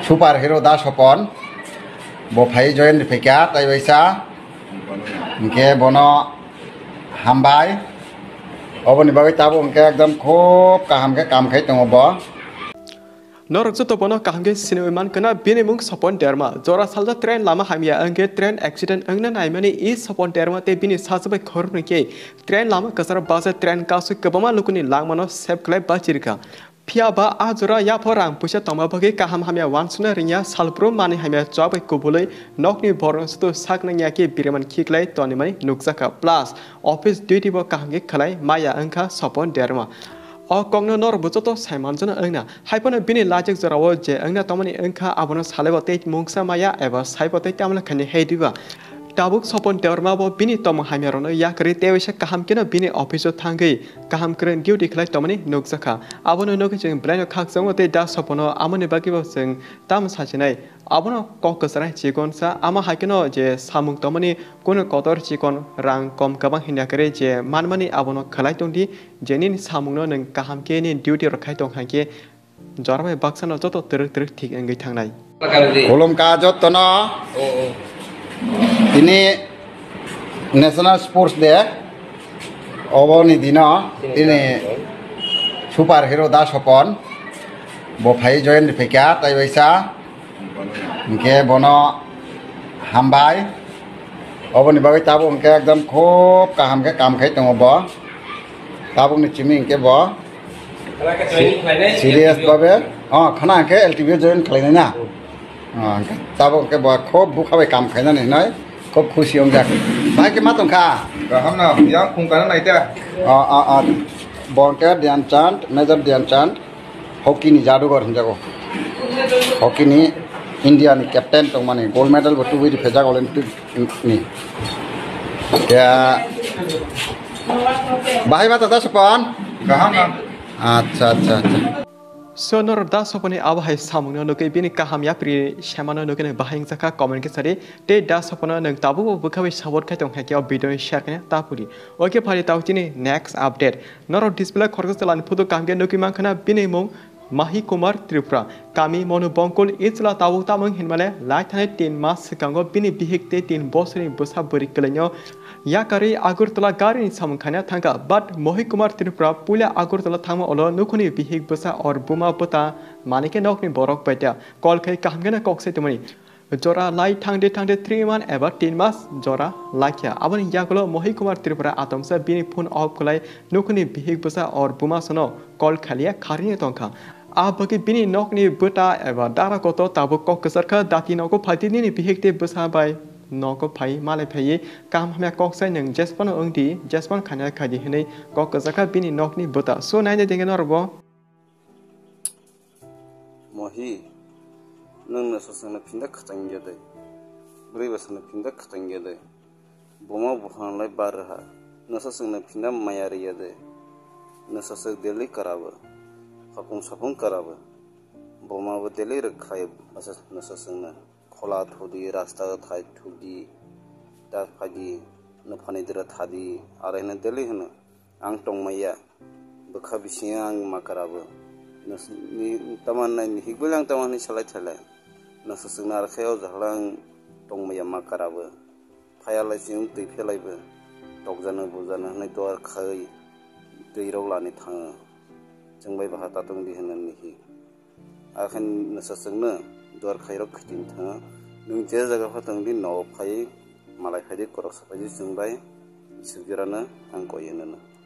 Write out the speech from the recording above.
superhero da Swapan bo phai join rifika Teisa ke bono hambai oboni bagai tabo ke ekdam khop kaham ke kam khai tongo bo Norok to bono kahangge sineman kana bini mung Swapan Debbarma jora salda train lama hamia angge train accident angna naimani is Swapan Debbarma te bini sasabai khorne ke train lama kasar basa train kasu kabama lukuni langmano sep klai bachirka Pia ba a jora ya porang pusa toma bagi kaham hamia wansuna rinya salpro mani hamia jobai kubulai nokni borong sto sakna nyaki biraman khiklai tonimani nuksaka plus office duty bo kahangge khalai maya angka Swapan Debbarma Kongno nor bujoto saimanjana angna haipona bini lajek jorawo je angna tomani angka abono salebo te mungsa maya eba saipote tamla khani heidiba tabuk Swapan Debbarma bo bini tom hamiarono yakri tewisa kaham kena bini office thangai kaham kren duty khlai tomani nuksaka abono noke jeng blano khakjong te da Swapano amoni bagi bo jeng tam sachinai abono kokasara chikon sa ama hakino je samung tomani kono kotor chikon rang kom kabang hinakare je manmani abono khlai tongdi jenin samungno nang kaham ke ni duty rakhai tong hangke jorbai baksano joto teruk thik engai thangnai kolom ka jottono ini national sports day oboni dino ini superhero da Swapan bo phai join rifika Teisa ke bono hambai oboni bagai tabo ke ekdam khop kaham ke kam khai tongo bo tabuk ni chimi ke bo serious babe khana ke LTV join khlaina na tabuk ke bo khop bukhabai kam khaina ni nai khop khushi om jak bai ke matong kha हम ना यहाँ कुंकन नहीं था bonke Dhyan Chand Major Dhyan Chand hockey ni jadugar hinjago hockey ni India ni captain tong mane gold medal botu wi phejak olympic ni ya bahai bata da Swapan कहाँ ना acha So nor da Swapani abahai samungno noke bini kaham ya pri shamano noke ne bahing saka comment ke sari te da Swapano nang tabu bukhawi sabot khai tong hake video share kane tapuri oke phali tawchini next update nor display khorgos talan photo kamge noki mangkhana bini mung Mahi Kumar Tripura kami monu bongkol itla tabu tamang hinmale lai thane 3 mas kango bini bihikte 3 bosri busa buri kelenyo yakari Agartala gari ni samkhana thanga but Mahi Kumar Tripura pula Agartala thangma olo nukuni bihik busa or buma pota manike nokni borok paita call khai kamgena kokse tumani jora lai thangde 3 man ever 10 mas jora laikya abani yakolo Mahi Kumar Tripura atomsa bini phone off kolai nukuni bihik busa or buma sono call khalia kharini tongkha abagi bini nokni buta eba dara koto tabu kokasarkha dati noko phatini ni bihikte busa bai noko phai malai phai kam hamya koksai nang jaspan ongdi jaspan khana khadi hinai kokasarkha bini nokni buta so nai de dengen orbo mohi nang na sosana pinda khatangede bri basana pinda khatangede boma buhan lai barha na sosana pinda mayariyade na sosak deli karaba Hakun sapun karaba boma bo deli rakhai asas na sosana khola thudi rasta thai thudi da phadi na phani dira thadi are na deli hna ang tong maya bkha bisiang makaraba ni tamanna ni higbulang tamani salai thalai na sosana rakhayo jahlang tong maya makaraba phayala jing tei phelaiba tokjana bujana nai dor khai tei rolani thanga jengbai baha tatong di hanan ni akhan nasasangna dor khairok khitin thanga nung je jaga phatang di no phai malai phai korok sapai jengbai sibjirana ang koyenana